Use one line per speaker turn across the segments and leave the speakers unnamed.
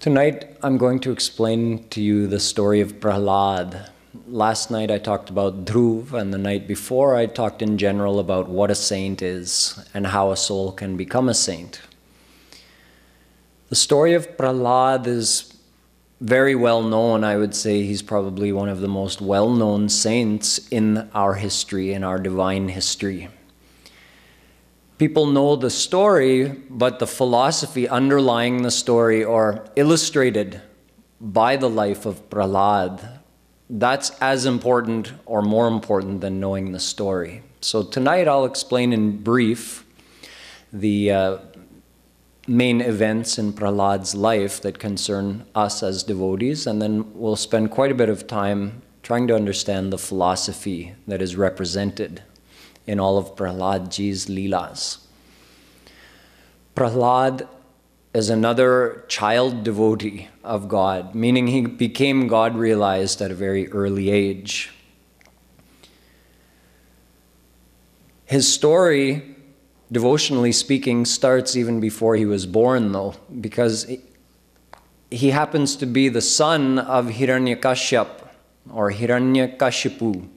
Tonight, I'm going to explain to you the story of Prahlad. Last night I talked about Dhruv, and the night before I talked in general about what a saint is and how a soul can become a saint. The story of Prahlad is very well known. I would say he's probably one of the most well-known saints in our history, in our divine history. People know the story, but the philosophy underlying the story or illustrated by the life of Prahlad, that's as important or more important than knowing the story. So tonight I'll explain in brief the main events in Prahlad's life that concern us as devotees, and then we'll spend quite a bit of time trying to understand the philosophy that is represented in all of Prahladji's Leelas. Prahlad is another child devotee of God, meaning he became God-realized at a very early age. His story, devotionally speaking, starts even before he was born, though, because he happens to be the son of Hiranyakashyap, or Hiranyakashipu,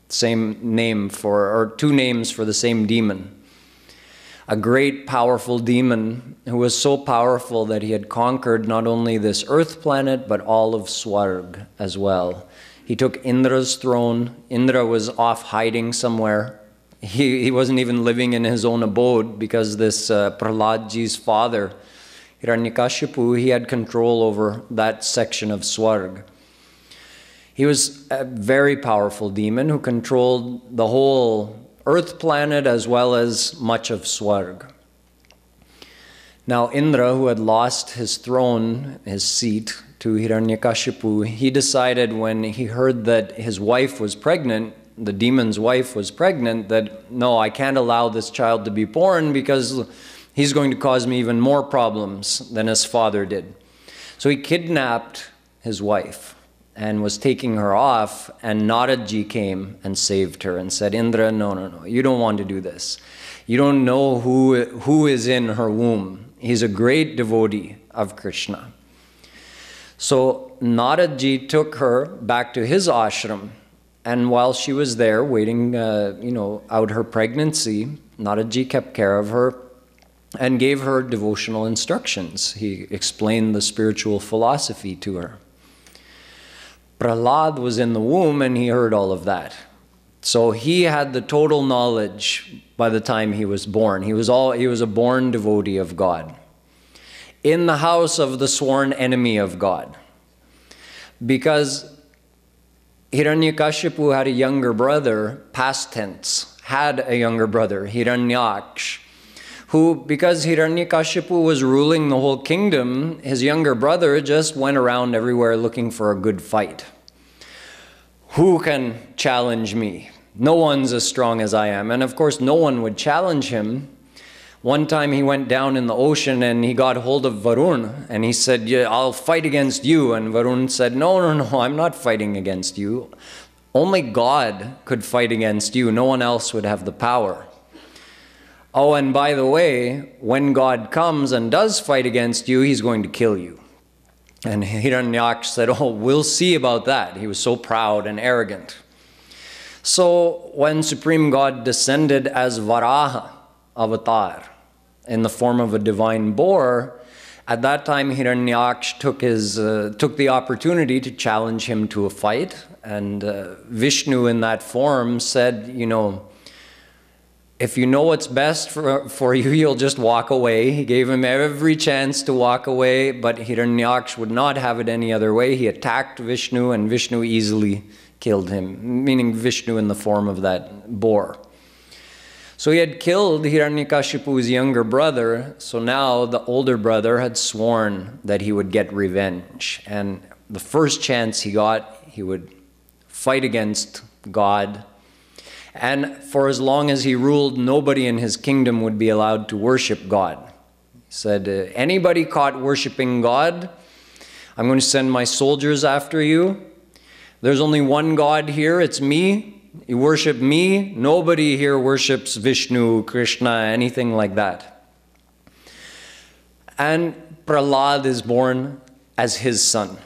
same name for, or two names for the same demon. A great, powerful demon who was so powerful that he had conquered not only this earth planet, but all of Swarg as well. He took Indra's throne. Indra was off hiding somewhere. He wasn't even living in his own abode because this Prahladji's father, Hiranyakashipu, he had control over that section of Swarg. He was a very powerful demon who controlled the whole earth planet as well as much of Swarg. Now Indra, who had lost his throne, his seat, to Hiranyakashipu, he decided when he heard that his wife was pregnant, the demon's wife was pregnant, that no, I can't allow this child to be born because he's going to cause me even more problems than his father did. So he kidnapped his wife and was taking her off, and Naradji came and saved her and said, Indra, no, you don't want to do this. You don't know who is in her womb. He's a great devotee of Krishna. So Naradji took her back to his ashram, and while she was there waiting, out her pregnancy, Naradji kept care of her and gave her devotional instructions. He explained the spiritual philosophy to her. Prahlad was in the womb and he heard all of that. So he had the total knowledge by the time he was born. He was a born devotee of God, in the house of the sworn enemy of God. Because Hiranyakashipu had a younger brother, past tense, had a younger brother, Hiranyaksh, who, because Hiranyakashipu was ruling the whole kingdom, his younger brother just went around everywhere looking for a good fight. Who can challenge me? No one's as strong as I am. And of course, no one would challenge him. One time he went down in the ocean and he got hold of Varun and he said, yeah, I'll fight against you. And Varun said, no, I'm not fighting against you. Only God could fight against you. No one else would have the power. Oh, and by the way, when God comes and does fight against you, he's going to kill you. And Hiranyaksh said, oh, we'll see about that. He was so proud and arrogant. So when Supreme God descended as Varaha avatar in the form of a divine boar, at that time Hiranyaksh took the opportunity to challenge him to a fight. And Vishnu in that form said, if you know what's best for you, you'll just walk away. He gave him every chance to walk away, but Hiranyaksh would not have it any other way. He attacked Vishnu, and Vishnu easily killed him, meaning Vishnu in the form of that boar. So he had killed Hiranyakashipu's younger brother, so now the older brother had sworn that he would get revenge. And the first chance he got, he would fight against God. And for as long as he ruled, nobody in his kingdom would be allowed to worship God. He said, anybody caught worshiping God, I'm going to send my soldiers after you. There's only one God here, it's me. You worship me. Nobody here worships Vishnu, Krishna, anything like that. And Prahlad is born as his son.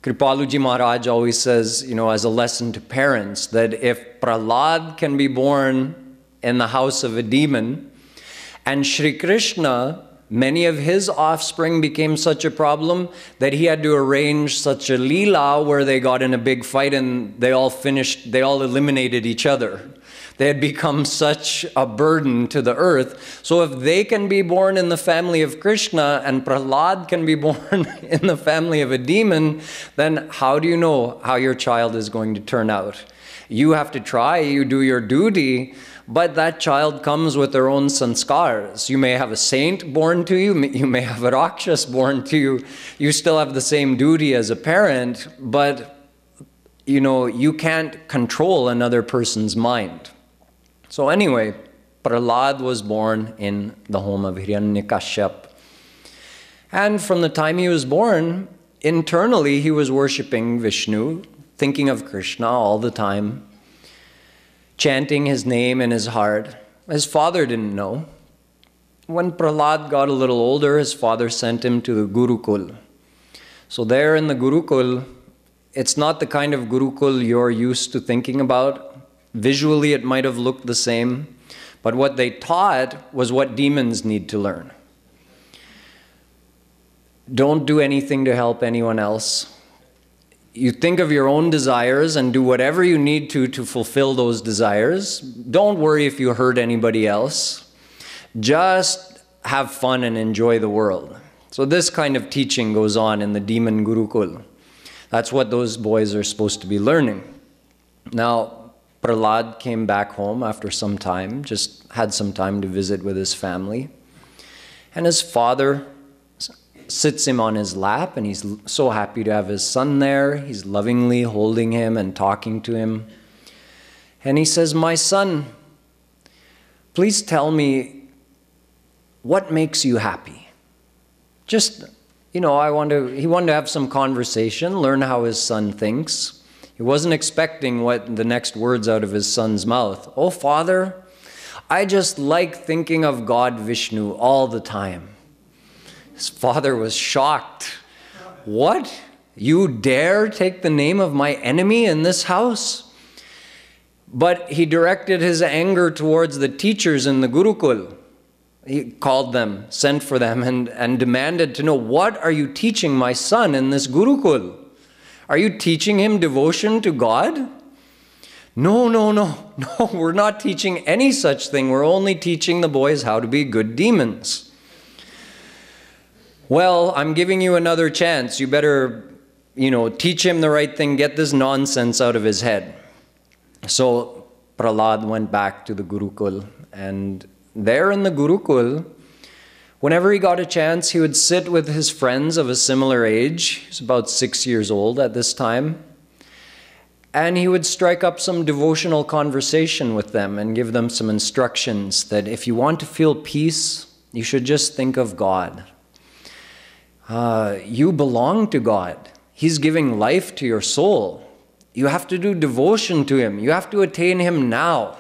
Kripaluji Maharaj always says, you know, as a lesson to parents, that if Prahlad can be born in the house of a demon, and Shri Krishna, many of his offspring became such a problem that he had to arrange such a leela where they got in a big fight and they all eliminated each other. They had become such a burden to the earth. So if they can be born in the family of Krishna and Prahlad can be born in the family of a demon, then how do you know how your child is going to turn out? You have to try, you do your duty, but that child comes with their own sanskars. You may have a saint born to you, you may have a rakshas born to you. You still have the same duty as a parent, but you know, you can't control another person's mind. So anyway, Prahlad was born in the home of Hiranyakashyap. And from the time he was born, internally he was worshipping Vishnu, thinking of Krishna all the time, chanting his name in his heart. His father didn't know. When Prahlad got a little older, his father sent him to the Gurukul. So there in the Gurukul, it's not the kind of Gurukul you're used to thinking about. Visually, it might have looked the same, but what they taught was what demons need to learn. Don't do anything to help anyone else. You think of your own desires and do whatever you need to fulfill those desires. Don't worry if you hurt anybody else. Just have fun and enjoy the world. So this kind of teaching goes on in the demon Gurukul. That's what those boys are supposed to be learning. Now, Prahlad came back home after some time, just had some time to visit with his family. And his father sits him on his lap, and he's so happy to have his son there. He's lovingly holding him and talking to him. And he says, "My son, please tell me what makes you happy." Just, you know, he wanted to have some conversation, learn how his son thinks. He wasn't expecting what the next words out of his son's mouth. "Oh, Father, I just like thinking of God Vishnu all the time." His father was shocked. "What? You dare take the name of my enemy in this house?" But he directed his anger towards the teachers in the Gurukul. He called them, sent for them, and demanded to know, "What are you teaching my son in this Gurukul? Are you teaching him devotion to God?" No, we're not teaching any such thing. We're only teaching the boys how to be good demons." "Well, I'm giving you another chance. You better, you know, teach him the right thing, get this nonsense out of his head." So Prahlad went back to the Gurukul, and there in the Gurukul, whenever he got a chance, he would sit with his friends of a similar age. He was about 6 years old at this time. And he would strike up some devotional conversation with them and give them some instructions that if you want to feel peace, you should just think of God. You belong to God. He's giving life to your soul. You have to do devotion to Him. You have to attain Him now.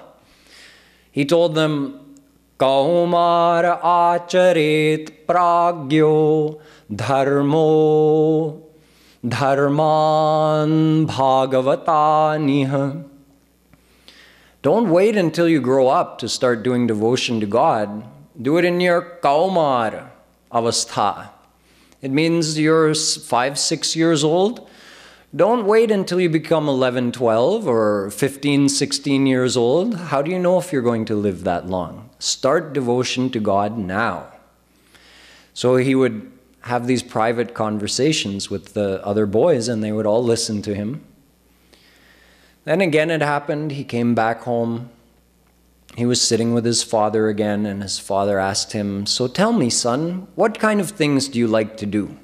He told them, "Kaumar acharet pragyo dharmo dharman bhagavataniha." Don't wait until you grow up to start doing devotion to God. Do it in your kaumar avastha. It means you're 5, 6 years old. Don't wait until you become 11, 12 or 15, 16 years old. How do you know if you're going to live that long? Start devotion to God now. So he would have these private conversations with the other boys, and they would all listen to him. Then again it happened. He came back home. He was sitting with his father again, and his father asked him, "So tell me, son, what kind of things do you like to do?"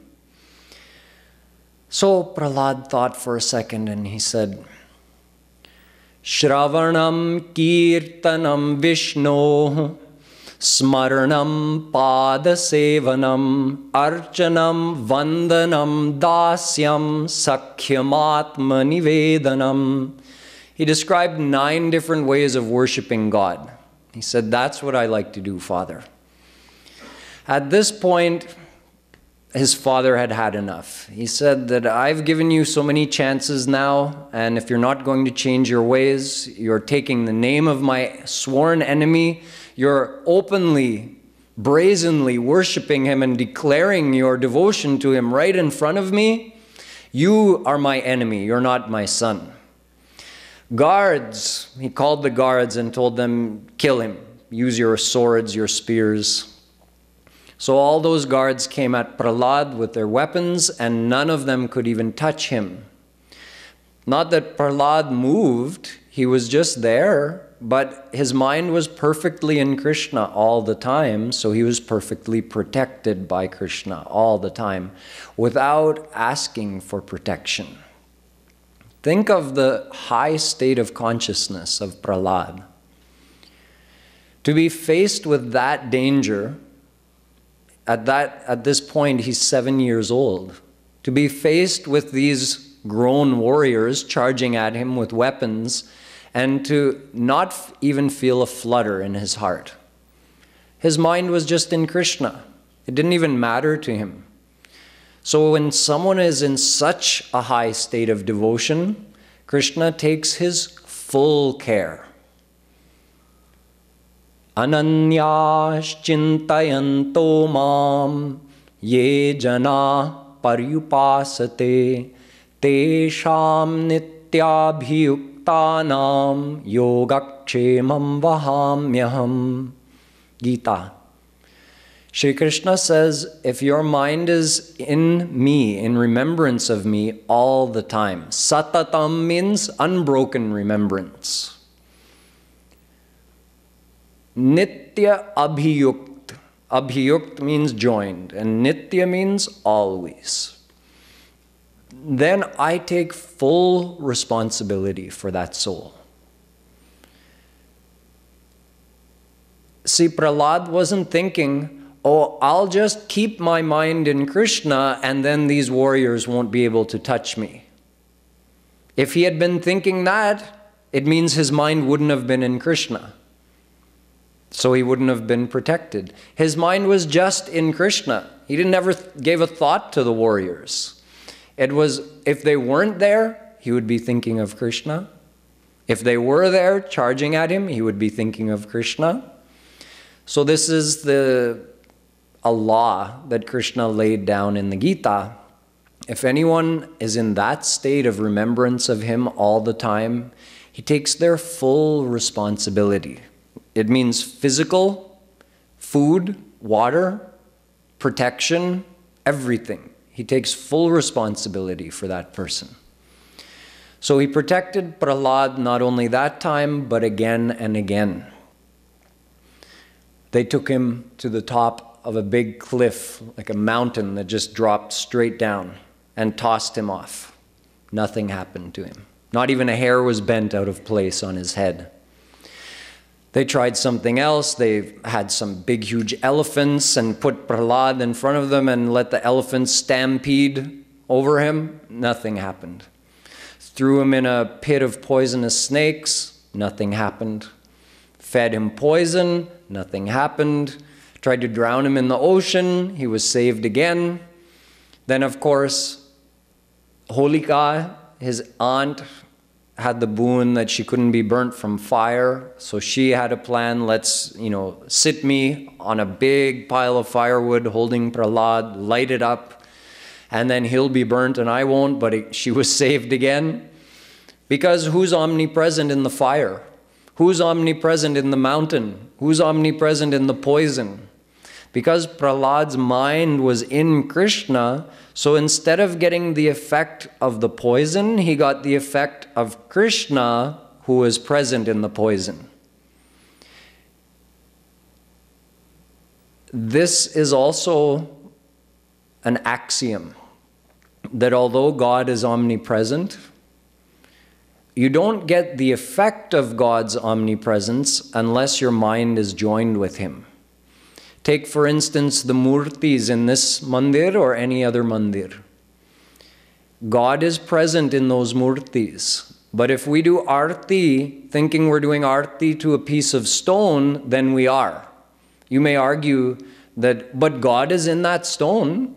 So Prahlad thought for a second, and he said, "Shravanam kirtanam Vishno, smaranam padasevanam, archanam vandanam dasyam, sakhyam nivedanam." He described 9 different ways of worshiping God. He said, "That's what I like to do, Father." At this point, his father had had enough. He said that I've given you so many chances now, and if you're not going to change your ways, you're taking the name of my sworn enemy, you're openly, brazenly worshiping him and declaring your devotion to him right in front of me. You are my enemy, you're not my son. Guards, he called the guards and told them, kill him. Use your swords, your spears. So all those guards came at Prahlad with their weapons, and none of them could even touch him. Not that Prahlad moved, he was just there, but his mind was perfectly in Krishna all the time, so he was perfectly protected by Krishna all the time, without asking for protection. Think of the high state of consciousness of Prahlad. To be faced with that danger, at this point he's 7 years old, to be faced with these grown warriors charging at him with weapons, and to not even feel a flutter in his heart. His mind was just in Krishna. It didn't even matter to him. So when someone is in such a high state of devotion, Krishna takes his full care. Ananyas chintayanto mam ye jana paryupasate tesham nityabhiyuktanam yogakshemam vahamyaham. Gita. Shri Krishna says, if your mind is in me, in remembrance of me all the time, satatam means unbroken remembrance. Nitya abhiyukt. Abhiyukt means joined, and nitya means always. Then I take full responsibility for that soul. See, Prahlad wasn't thinking, oh, I'll just keep my mind in Krishna and then these warriors won't be able to touch me. If he had been thinking that, it means his mind wouldn't have been in Krishna. So he wouldn't have been protected. His mind was just in Krishna. He never gave a thought to the warriors. It was, if they weren't there, he would be thinking of Krishna. If they were there charging at him, he would be thinking of Krishna. So this is a law that Krishna laid down in the Gita. If anyone is in that state of remembrance of him all the time, he takes their full responsibility. It means physical, food, water, protection, everything. He takes full responsibility for that person. So he protected Prahlad not only that time, but again and again. They took him to the top of a big cliff, like a mountain that just dropped straight down, and tossed him off. Nothing happened to him. Not even a hair was bent out of place on his head. They tried something else. They had some big, huge elephants and put Prahlad in front of them and let the elephants stampede over him. Nothing happened. Threw him in a pit of poisonous snakes. Nothing happened. Fed him poison. Nothing happened. Tried to drown him in the ocean. He was saved again. Then, of course, Holika, his aunt, had the boon that she couldn't be burnt from fire. So she had a plan, let's, sit me on a big pile of firewood holding Prahlad, light it up, and then he'll be burnt and I won't, but she was saved again. Because who's omnipresent in the fire? Who's omnipresent in the mountain? Who's omnipresent in the poison? Because Prahlad's mind was in Krishna, so instead of getting the effect of the poison, he got the effect of Krishna, who was present in the poison. This is also an axiom, that although God is omnipresent, you don't get the effect of God's omnipresence unless your mind is joined with Him. Take, for instance, the murtis in this mandir or any other mandir. God is present in those murtis. But if we do arti, thinking we're doing arti to a piece of stone, then we are. You may argue that, but God is in that stone.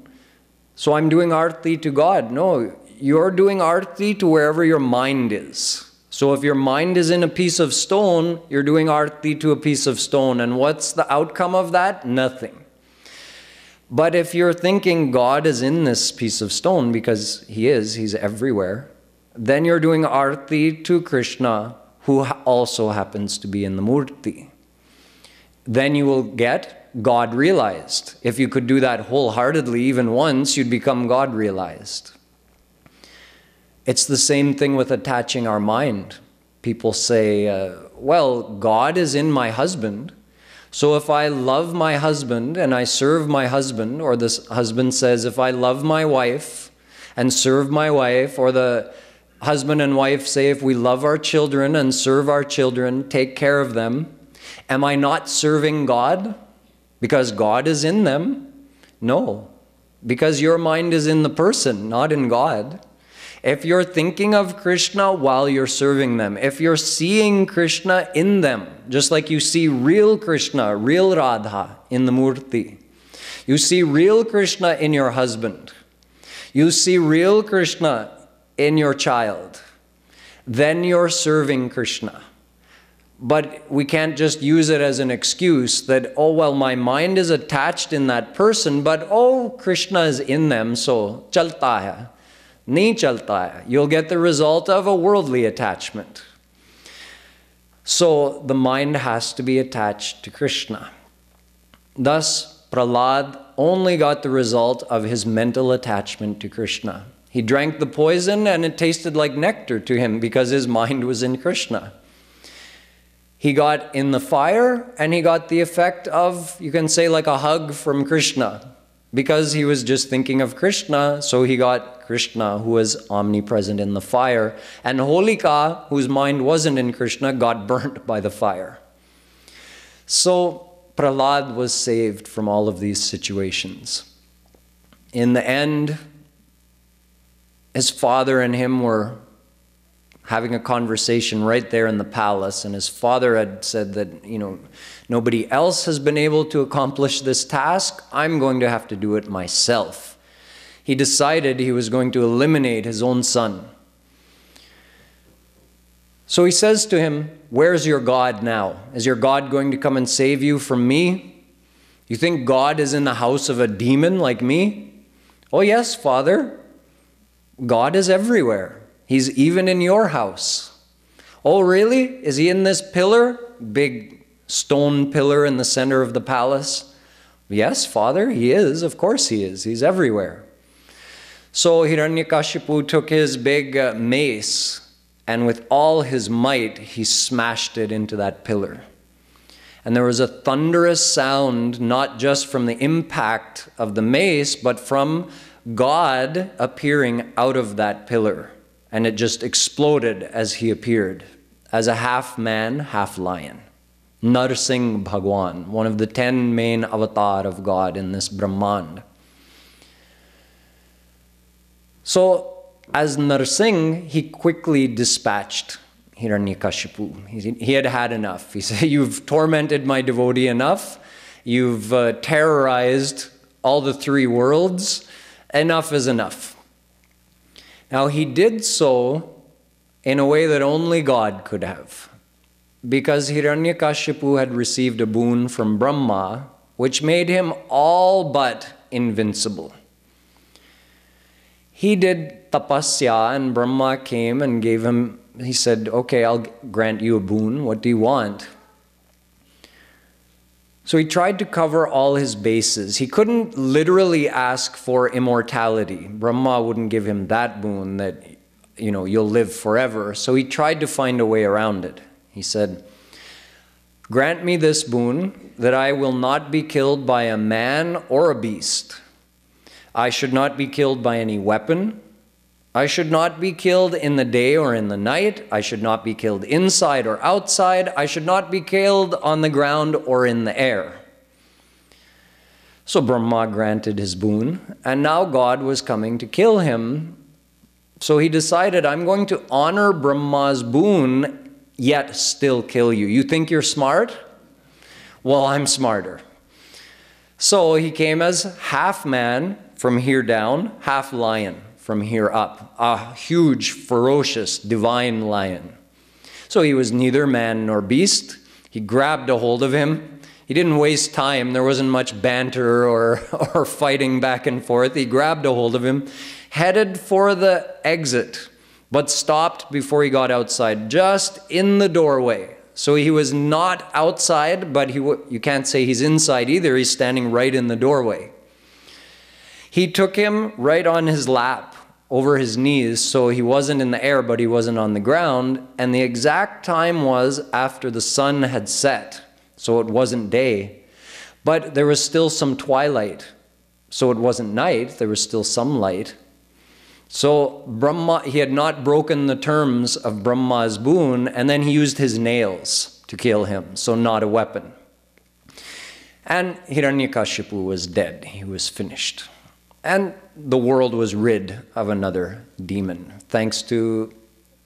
So I'm doing arti to God. No, you're doing arti to wherever your mind is. So if your mind is in a piece of stone, you're doing arti to a piece of stone. And what's the outcome of that? Nothing. But if you're thinking God is in this piece of stone, because He is, He's everywhere, then you're doing arti to Krishna, who also happens to be in the murti. Then you will get God realized. If you could do that wholeheartedly, even once, you'd become God realized. It's the same thing with attaching our mind. People say, well, God is in my husband. So if I love my husband and I serve my husband, or this husband says, if I love my wife and serve my wife, or the husband and wife say, if we love our children and serve our children, take care of them, am I not serving God because God is in them? No, because your mind is in the person, not in God. If you're thinking of Krishna while you're serving them, if you're seeing Krishna in them, just like you see real Krishna, real Radha in the murti, you see real Krishna in your husband, you see real Krishna in your child, then you're serving Krishna. But we can't just use it as an excuse that, oh, well, my mind is attached in that person, but, oh, Krishna is in them, so chalta hai. Nahi chalta hai. You'll get the result of a worldly attachment. So the mind has to be attached to Krishna. Thus, Prahlad only got the result of his mental attachment to Krishna. He drank the poison and it tasted like nectar to him because his mind was in Krishna. He got in the fire and he got the effect of, you can say, like a hug from Krishna. Because he was just thinking of Krishna, so he got Krishna, who was omnipresent in the fire. And Holika, whose mind wasn't in Krishna, got burnt by the fire. So Prahlad was saved from all of these situations. In the end, his father and him were having a conversation right there in the palace, and his father had said that, nobody else has been able to accomplish this task. I'm going to have to do it myself. He decided he was going to eliminate his own son. So he says to him, where's your God now? Is your God going to come and save you from me? You think God is in the house of a demon like me? Oh yes, Father. God is everywhere. He's even in your house. Oh, really? Is he in this pillar? Big stone pillar in the center of the palace? Yes, Father, he is. Of course he is. He's everywhere. So Hiranyakashipu took his big mace, and with all his might, he smashed it into that pillar. And there was a thunderous sound, not just from the impact of the mace, but from God appearing out of that pillar. And it just exploded as he appeared, as a half man, half lion. Narsingh Bhagwan, one of the 10 main avatar of God in this Brahmand. So, as Narsingh, he quickly dispatched Hiranyakashipu. He had had enough. He said, you've tormented my devotee enough. You've terrorized all the 3 worlds. Enough is enough. Now, he did so in a way that only God could have, because Hiranyakashipu had received a boon from Brahma, which made him all but invincible. He did tapasya, and Brahma came and gave him, he said, okay, I'll grant you a boon. What do you want? So he tried to cover all his bases. He couldn't literally ask for immortality. Brahma wouldn't give him that boon that, you'll live forever. So he tried to find a way around it. He said, grant me this boon that I will not be killed by a man or a beast. I should not be killed by any weapon. I should not be killed in the day or in the night. I should not be killed inside or outside. I should not be killed on the ground or in the air. So Brahma granted his boon, and now God was coming to kill him. So he decided, I'm going to honor Brahma's boon, yet still kill you. You think you're smart? Well, I'm smarter. So he came as half man, from here down, half lion from here up, a huge, ferocious, divine lion. So he was neither man nor beast. He grabbed a hold of him. He didn't waste time. There wasn't much banter or fighting back and forth. He grabbed a hold of him, headed for the exit, but stopped before he got outside, just in the doorway. So he was not outside, but you can't say he's inside either. He's standing right in the doorway. He took him right on his lap, over his knees, so he wasn't in the air, but he wasn't on the ground. And the exact time was after the sun had set, so it wasn't day. But there was still some twilight, so it wasn't night. There was still some light. So Brahma, he had not broken the terms of Brahma's boon, and then he used his nails to kill him, so not a weapon. And Hiranyakashipu was dead. He was finished. And the world was rid of another demon, thanks to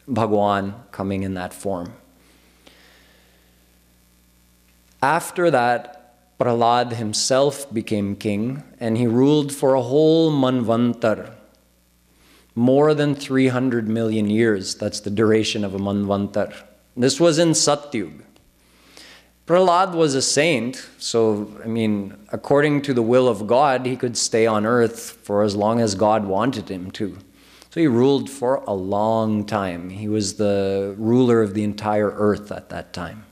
Bhagwan coming in that form. After that, Prahlad himself became king, and he ruled for a whole manvantar, more than 300 million years. That's the duration of a manvantar. This was in Satyug. Prahlad was a saint, so, I mean, according to the will of God, he could stay on earth for as long as God wanted him to. So he ruled for a long time. He was the ruler of the entire earth at that time.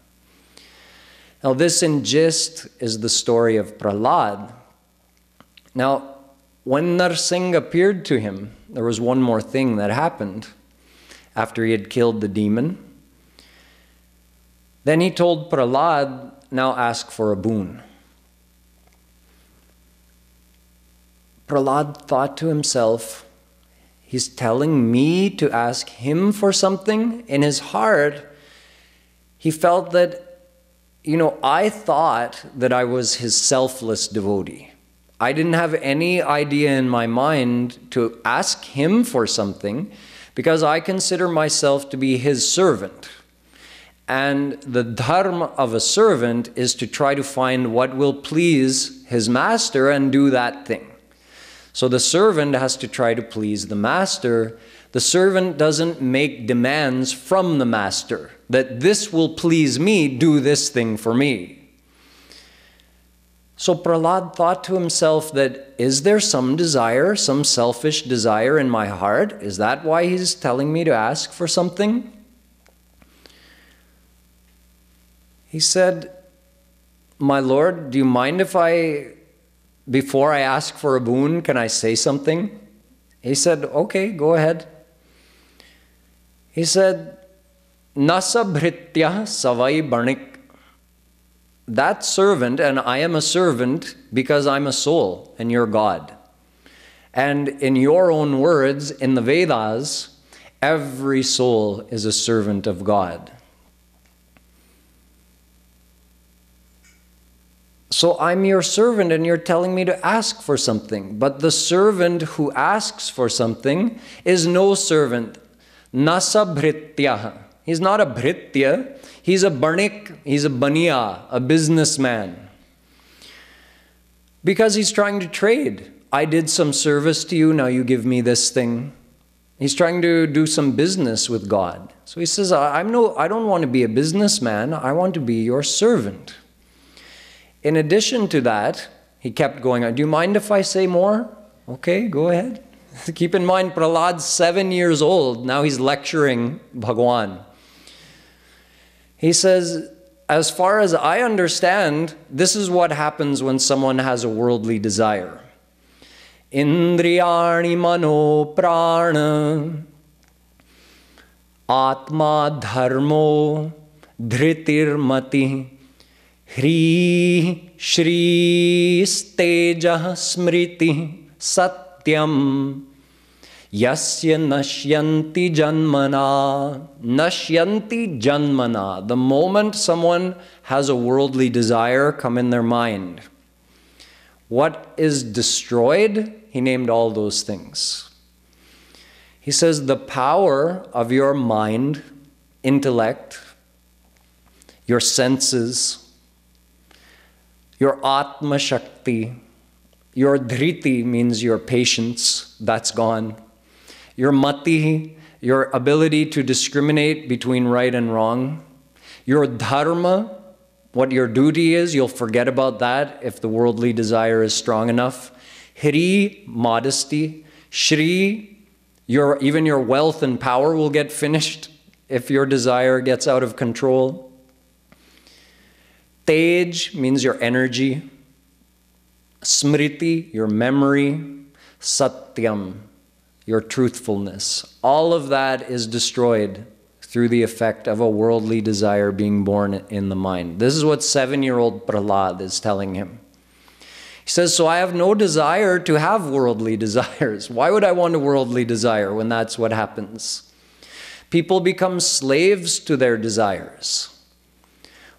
Now, this in gist is the story of Prahlad. Now, when Narsingh appeared to him, there was one more thing that happened after he had killed the demon. Then he told Prahlad, now ask for a boon. Prahlad thought to himself, he's telling me to ask him for something? In his heart, he felt that, I thought that I was his selfless devotee. I didn't have any idea in my mind to ask him for something because I consider myself to be his servant. And the dharma of a servant is to try to find what will please his master and do that thing. So the servant has to try to please the master. The servant doesn't make demands from the master that this will please me, do this thing for me. So Prahlad thought to himself that, is there some desire, some selfish desire in my heart? Is that why he's telling me to ask for something? He said, my Lord, do you mind if before I ask for a boon, can I say something? He said, okay, go ahead. He said, Nasa bhritya savai barnik. That servant, and I am a servant because I'm a soul and you're God. And in your own words, in the Vedas, every soul is a servant of God. So I'm your servant and you're telling me to ask for something. But the servant who asks for something is no servant. Nasa bhritya. He's not a bhritya. He's a barnik. He's a baniya, a businessman. Because he's trying to trade. I did some service to you, now you give me this thing. He's trying to do some business with God. So he says, I don't want to be a businessman. I want to be your servant. In addition to that, he kept going on. Do you mind if I say more? Okay, go ahead. Keep in mind, Prahlad's 7 years old. Now he's lecturing Bhagwan. He says, as far as I understand, this is what happens when someone has a worldly desire. Indriyani mano prana atma dharmo dhritir mati Hri Shri Stejah Smriti Satyam Yasya Nashyanti Janmana. Nashyanti Janmana. The moment someone has a worldly desire come in their mind, what is destroyed? He named all those things. He says the power of your mind, intellect, your senses, your Atma Shakti, Your dhriti means your patience, that's gone. Your mati, your ability to discriminate between right and wrong. Your dharma, what your duty is, you'll forget about that if the worldly desire is strong enough. Hri, modesty. Shri, even your wealth and power will get finished if your desire gets out of control. Tej means your energy. Smriti, your memory. Satyam, your truthfulness. All of that is destroyed through the effect of a worldly desire being born in the mind. This is what 7-year-old Prahlad is telling him. He says, so I have no desire to have worldly desires. Why would I want a worldly desire when that's what happens? People become slaves to their desires.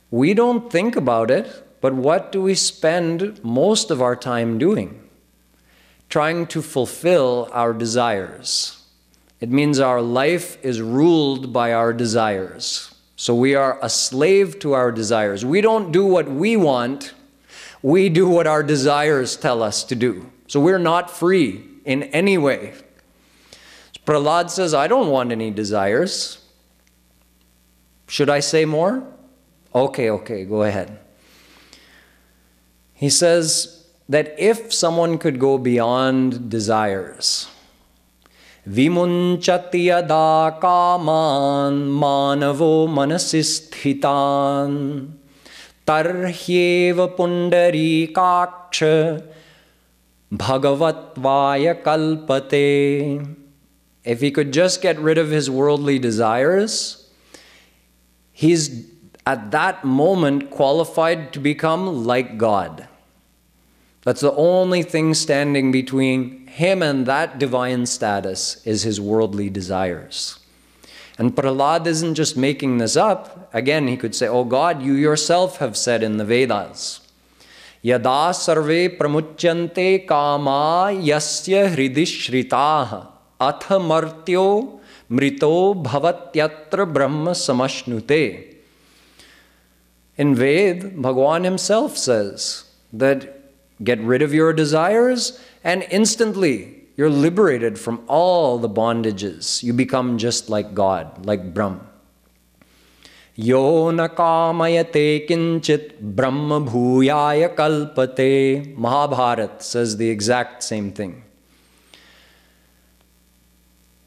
We don't think about it, but what do we spend most of our time doing? Trying to fulfill our desires. It means our life is ruled by our desires. So we are a slave to our desires. We don't do what we want. We do what our desires tell us to do. So we're not free in any way. Prahlad says, I don't want any desires. Should I say more? Okay, go ahead. He says that if someone could go beyond desires, Vimunchati yada kaman manavo manasisthitan tarhyeva pundari kaksha bhagavatvaya kalpate. If he could just get rid of his worldly desires, he's at that moment qualified to become like God. That's the only thing standing between him and that divine status is his worldly desires. And Prahlad isn't just making this up. Again, he could say, oh God, you yourself have said in the Vedas, Yada sarve pramuchyante kama yasya hridi shritaha atha martyo mrito bhavatyatra brahma samashnute. In Ved, Bhagwan himself says that get rid of your desires and instantly you're liberated from all the bondages. You become just like God, like Brahma. Yo na kamayate kinchit brahma bhuyaya kalpate. Mahabharata says the exact same thing.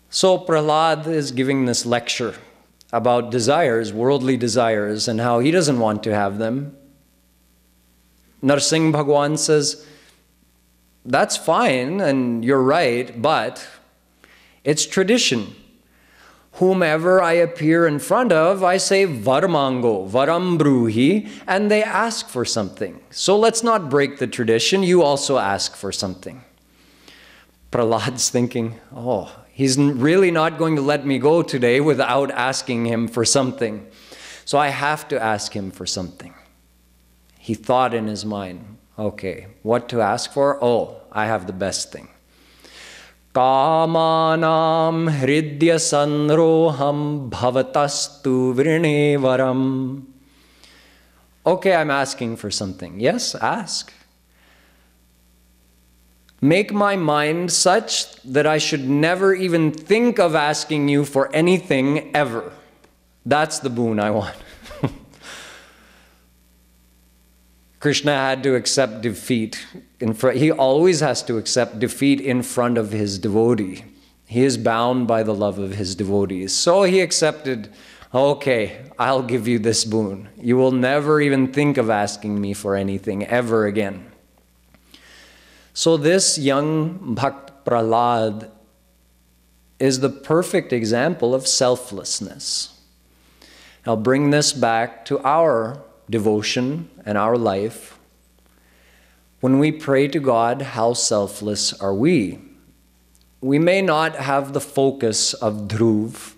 So Prahlad is giving this lecture about desires, worldly desires, and how he doesn't want to have them. Narsingh Bhagwan says, that's fine and you're right, but it's tradition. Whomever I appear in front of, I say Varmango, Varam Bruhi, and they ask for something. So let's not break the tradition, you also ask for something. Prahlad's thinking, oh, he's really not going to let me go today without asking him for something. So I have to ask him for something. He thought in his mind, okay, what to ask for? Oh, I have the best thing. Kamanam hridya sanroham bhavatastu vrinevaram. Okay, I'm asking for something. Yes, ask. Make my mind such that I should never even think of asking you for anything ever. That's the boon I want. Krishna had to accept defeat. He always has to accept defeat in front of his devotee. He is bound by the love of his devotees. So he accepted, okay, I'll give you this boon. You will never even think of asking me for anything ever again. So this young Bhakt Prahlad is the perfect example of selflessness. I'll bring this back to our devotion and our life. When we pray to God, how selfless are we? We may not have the focus of Dhruv.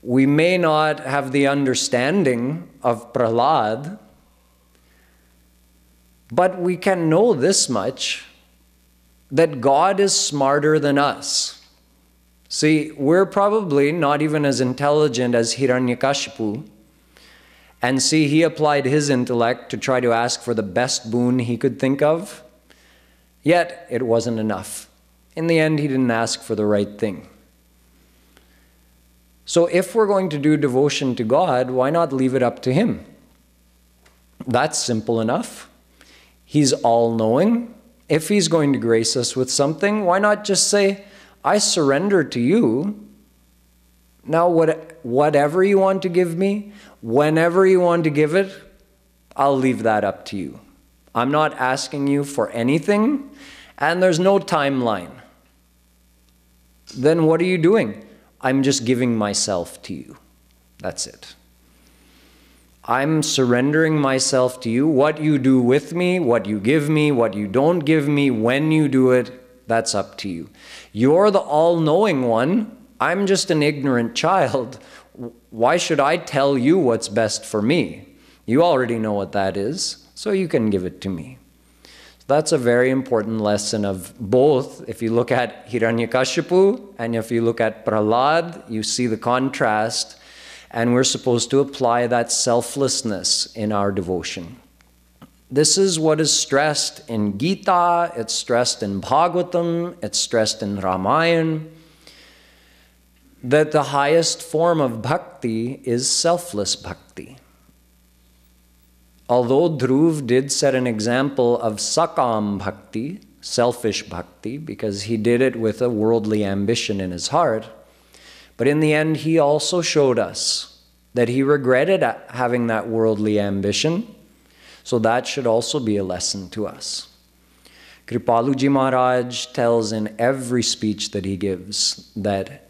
We may not have the understanding of Prahlad, but we can know this much, that God is smarter than us. See, we're probably not even as intelligent as Hiranyakashipu. And see, he applied his intellect to try to ask for the best boon he could think of. Yet, it wasn't enough. In the end, he didn't ask for the right thing. So if we're going to do devotion to God, why not leave it up to Him? That's simple enough. He's all-knowing. If He's going to grace us with something, why not just say, I surrender to you. Now, whatever you want to give me, whenever you want to give it, I'll leave that up to you. I'm not asking you for anything, and there's no timeline. Then what are you doing? I'm just giving myself to you. That's it. I'm surrendering myself to you. What you do with me, what you give me, what you don't give me, when you do it, that's up to you. You're the all-knowing one. I'm just an ignorant child. Why should I tell you what's best for me? You already know what that is, so you can give it to me. That's a very important lesson of both. If you look at Hiranyakashipu and if you look at Prahlad, you see the contrast, and we're supposed to apply that selflessness in our devotion. This is what is stressed in Gita, it's stressed in Bhagavatam, it's stressed in Ramayana, that the highest form of bhakti is selfless bhakti. Although Dhruv did set an example of sakam bhakti, selfish bhakti, because he did it with a worldly ambition in his heart, but in the end he also showed us that he regretted having that worldly ambition, so that should also be a lesson to us. Kripaluji Maharaj tells in every speech that he gives that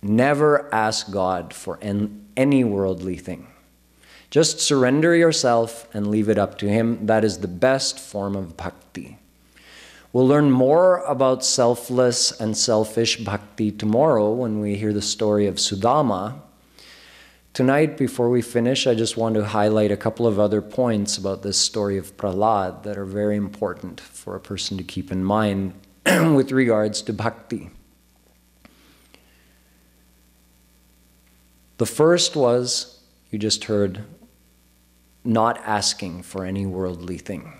never ask God for any worldly thing. Just surrender yourself and leave it up to Him. That is the best form of bhakti. We'll learn more about selfless and selfish bhakti tomorrow when we hear the story of Sudama. Tonight, before we finish, I just want to highlight a couple of other points about this story of Prahlad that are very important for a person to keep in mind with regards to bhakti. The first was, you just heard, not asking for any worldly thing.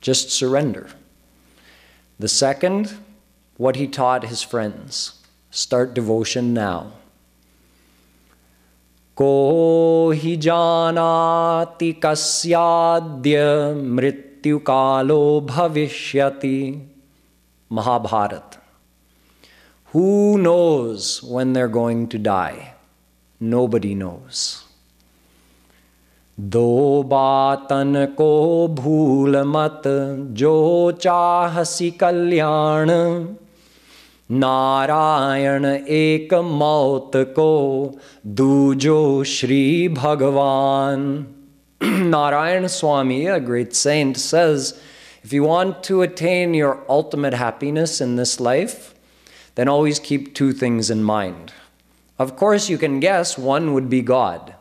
Just surrender. The second, what he taught his friends. Start devotion now. Ko hi janati kasyadya mrityu kalo bhavishyati. Mahabharata. Who knows when they're going to die? Nobody knows. Do batan ko bhool mat jo chahasi kalyan Narayan ek maut ko dujo Shri Bhagavan. Narayan Swami, a great saint, says, if you want to attain your ultimate happiness in this life, then always keep two things in mind. Of course, you can guess one would be God.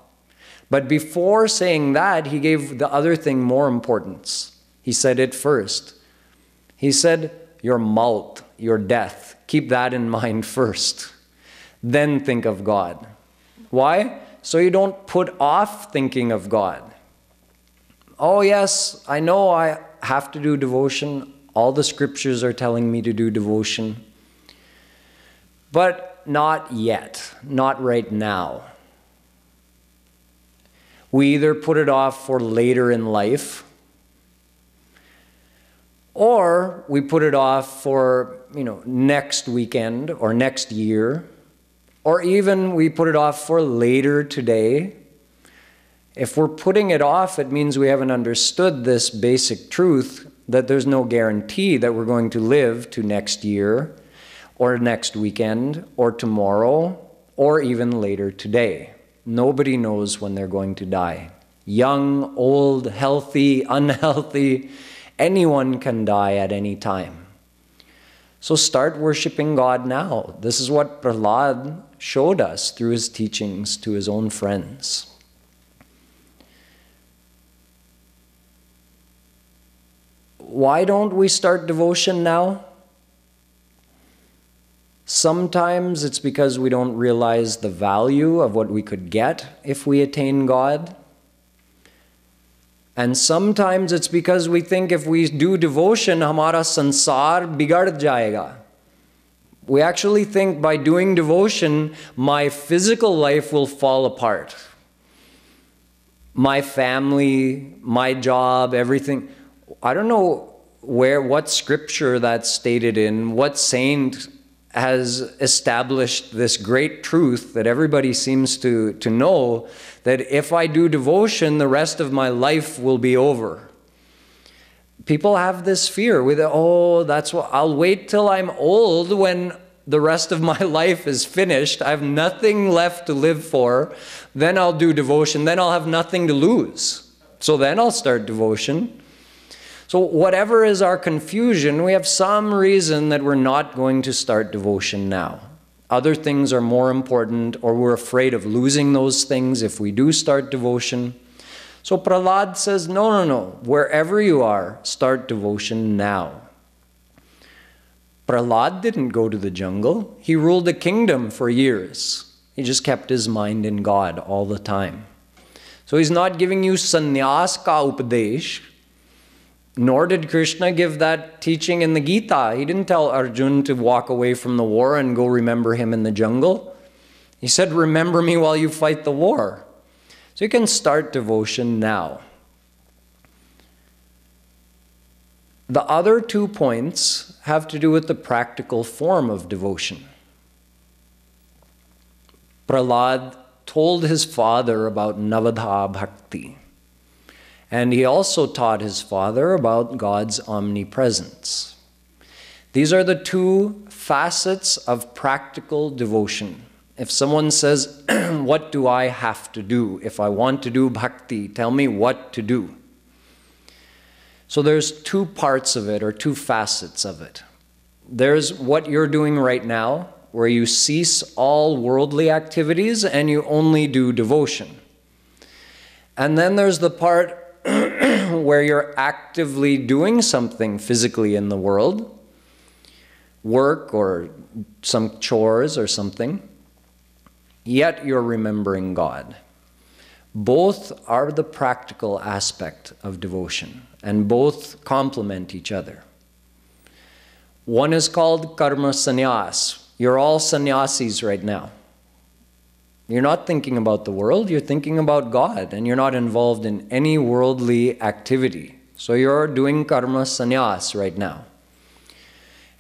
But before saying that, he gave the other thing more importance. He said it first. He said, your maut, your death. Keep that in mind first. Then think of God. Why? So you don't put off thinking of God. Oh yes, I know I have to do devotion. All the scriptures are telling me to do devotion. But not yet, not right now. We either put it off for later in life, or we put it off for, next weekend or next year, or even we put it off for later today. If we're putting it off, it means we haven't understood this basic truth that there's no guarantee that we're going to live to next year, or next weekend, or tomorrow, or even later today. Nobody knows when they're going to die. Young, old, healthy, unhealthy, anyone can die at any time. So start worshiping God now. This is what Prahlad showed us through his teachings to his own friends. Why don't we start devotion now? Sometimes it's because we don't realize the value of what we could get if we attain God. And sometimes it's because we think if we do devotion, hamara sansar bigad jayega. We actually think by doing devotion, my physical life will fall apart. My family, my job, everything. I don't know what scripture that's stated in, what saint has established this great truth that everybody seems to know, that if I do devotion, the rest of my life will be over. People have this fear with, oh, that's what, I'll wait till I'm old when the rest of my life is finished. I have nothing left to live for. Then I'll do devotion. Then I'll have nothing to lose. So then I'll start devotion. So whatever is our confusion, we have some reason that we're not going to start devotion now. Other things are more important, or we're afraid of losing those things if we do start devotion. So Prahlad says, no. Wherever you are, start devotion now. Prahlad didn't go to the jungle. He ruled a kingdom for years. He just kept his mind in God all the time. So he's not giving you sannyas ka upadesh. Nor did Krishna give that teaching in the Gita. He didn't tell Arjuna to walk away from the war and go remember him in the jungle. He said, remember me while you fight the war. So you can start devotion now. The other 2 points have to do with the practical form of devotion. Prahlad told his father about Navadha Bhakti. And he also taught his father about God's omnipresence. These are the 2 facets of practical devotion. If someone says, what do I have to do? If I want to do bhakti, tell me what to do. So there's 2 parts of it, or 2 facets of it. There's what you're doing right now, where you cease all worldly activities and you only do devotion. And then there's the part where you're actively doing something physically in the world, work or some chores or something, yet you're remembering God. Both are the practical aspect of devotion, and both complement each other. One is called karma sannyas. You're all sannyasis right now. You're not thinking about the world, you're thinking about God, and you're not involved in any worldly activity. So you're doing karma sannyas right now.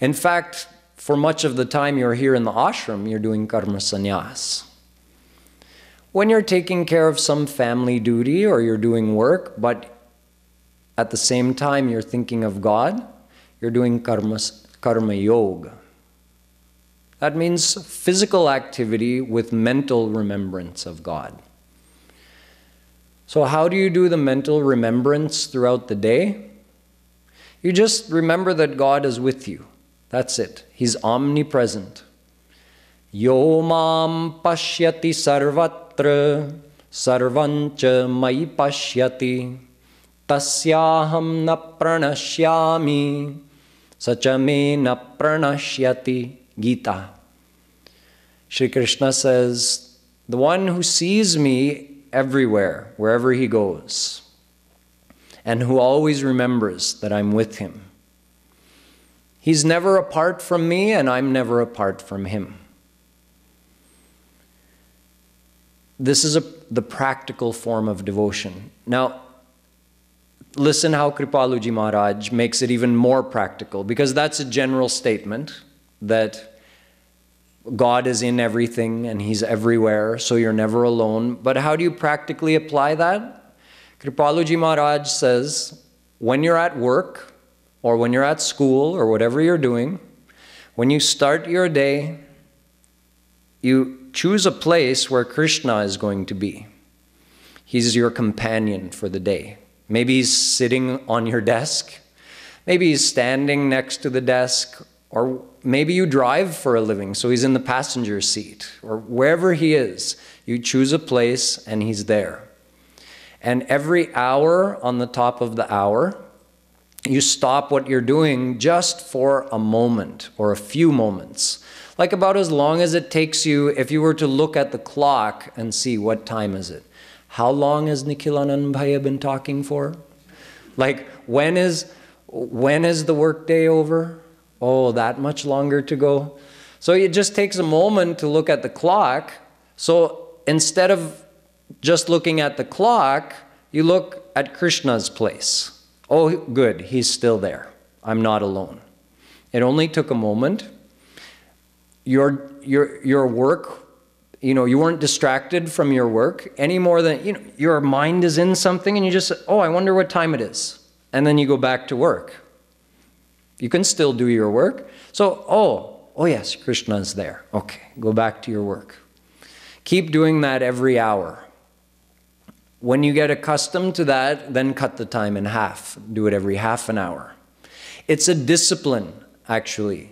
In fact, for much of the time you're here in the ashram, you're doing karma sannyas. When you're taking care of some family duty or you're doing work, but at the same time you're thinking of God, you're doing karma yoga. That means physical activity with mental remembrance of God. So how do you do the mental remembrance throughout the day? You just remember that God is with you. That's it. He's omnipresent. Yo mam pashyati sarvatra sarvancha mai pashyati tasyaham na pranashyami sachame na pranashyati. Gita. Shri Krishna says, the one who sees me everywhere, wherever he goes, and who always remembers that I'm with him. He's never apart from me, and I'm never apart from him. This is the practical form of devotion. Now, listen how Kripaluji Maharaj makes it even more practical, because that's a general statement that God is in everything and he's everywhere, so you're never alone. But how do you practically apply that? Kripaluji Maharaj says, when you're at work or when you're at school or whatever you're doing, when you start your day, you choose a place where Krishna is going to be. He's your companion for the day. Maybe he's sitting on your desk. Maybe he's standing next to the desk. Or maybe you drive for a living, so he's in the passenger seat. Or wherever he is, you choose a place and he's there. And every hour on the top of the hour, you stop what you're doing just for a moment or a few moments. Like about as long as it takes you, if you were to look at the clock and see what time is it. How long has Nikhilanand Bhaiya been talking for? Like, when is the workday over? Oh, that much longer to go. So it just takes a moment to look at the clock. So instead of just looking at the clock, you look at Krishna's place. Oh, good, he's still there. I'm not alone. It only took a moment. Your work, you weren't distracted from your work any more than, your mind is in something and you just, oh, I wonder what time it is. And then you go back to work. You can still do your work. So, oh yes, Krishna's there. Okay, go back to your work. Keep doing that every hour. When you get accustomed to that, then cut the time in half. Do it every half an hour. It's a discipline, actually.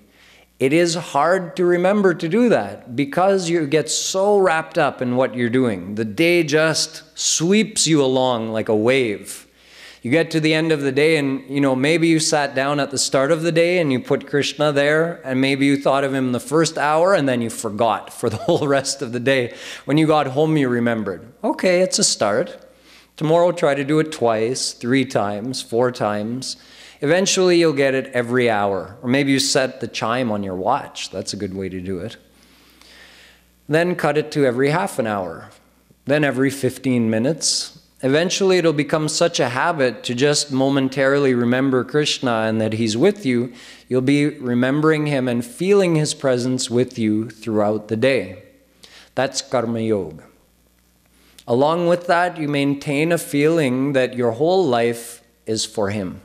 It is hard to remember to do that because you get so wrapped up in what you're doing. The day just sweeps you along like a wave. You get to the end of the day and, maybe you sat down at the start of the day and you put Krishna there, and maybe you thought of him the first hour and then you forgot for the whole rest of the day. When you got home, you remembered. Okay, it's a start. Tomorrow, try to do it twice, 3 times, 4 times. Eventually, you'll get it every hour. Or maybe you set the chime on your watch. That's a good way to do it. Then cut it to every half an hour. Then every 15 minutes. Eventually, it'll become such a habit to just momentarily remember Krishna and that he's with you. You'll be remembering him and feeling his presence with you throughout the day. That's Karma Yoga. Along with that, you maintain a feeling that your whole life is for him.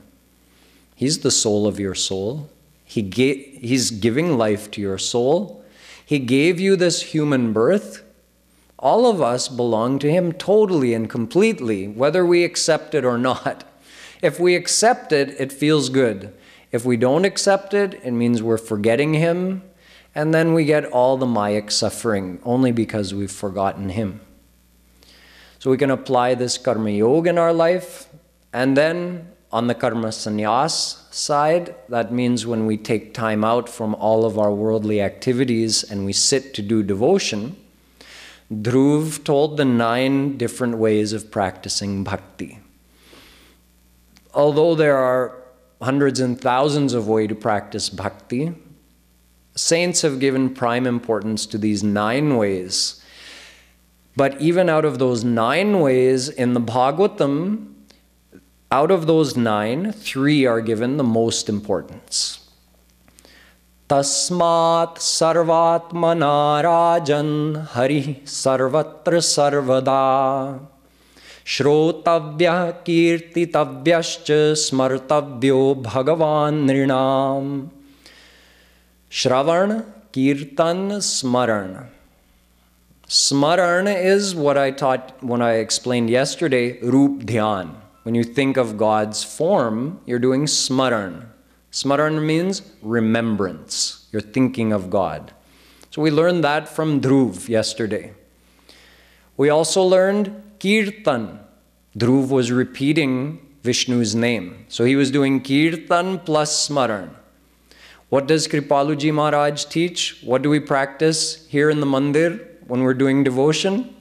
He's the soul of your soul. He's giving life to your soul. He gave you this human birth. All of us belong to him totally and completely, whether we accept it or not. If we accept it, it feels good. If we don't accept it, it means we're forgetting him, and then we get all the Mayic suffering only because we've forgotten him. So we can apply this Karma Yoga in our life, and then on the Karma Sannyas side, that means when we take time out from all of our worldly activities and we sit to do devotion, Dhruv told the 9 different ways of practicing bhakti. Although there are hundreds and thousands of ways to practice bhakti, saints have given prime importance to these 9 ways. But even out of those 9 ways in the Bhagavatam, out of those 9, 3 are given the most importance. Tasmat sarvatmana rajan hari sarvatra sarvada shrotavya kirtitavyascha smartavyo bhagavan nrinam. Shravan, kirtan, smaran. Smaran is what I taught when I explained yesterday, Rup Dhyan. When you think of God's form, you're doing smaran. Smaran means remembrance. You're thinking of God. So we learned that from Dhruv yesterday. We also learned Kirtan. Dhruv was repeating Vishnu's name. So he was doing Kirtan plus Smaran. What does Kripaluji Maharaj teach? What do we practice here in the mandir when we're doing devotion?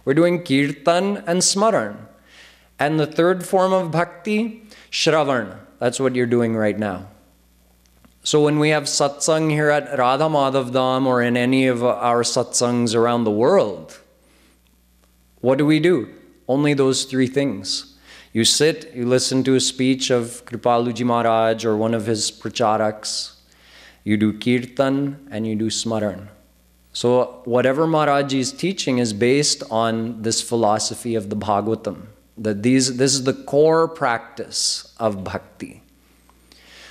We're doing Kirtan and Smaran. And the third form of bhakti, Shravan. That's what you're doing right now. So when we have satsang here at Radha Madhav Dham or in any of our satsangs around the world, what do? Only those 3 things. You sit, you listen to a speech of Kripaluji Maharaj or one of his pracharaks. You do kirtan and you do smaran. So whatever Maharaj is teaching is based on this philosophy of the Bhagavatam. That this is the core practice of bhakti.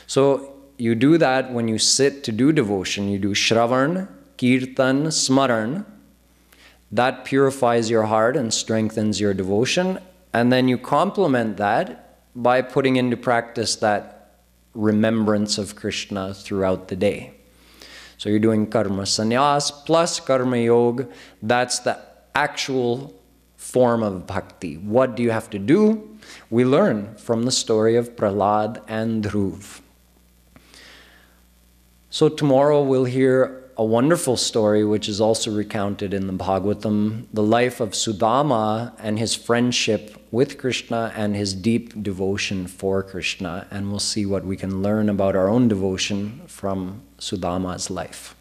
So you do that when you sit to do devotion. You do Shravan, Kirtan, Smaran. That purifies your heart and strengthens your devotion. And then you complement that by putting into practice that remembrance of Krishna throughout the day. So you're doing Karma Sannyas plus Karma Yoga. That's the actual form of bhakti. What do you have to do? We learn from the story of Prahlad and Dhruv. So tomorrow we'll hear a wonderful story which is also recounted in the Bhagavatam, the life of Sudama and his friendship with Krishna and his deep devotion for Krishna. And we'll see what we can learn about our own devotion from Sudama's life.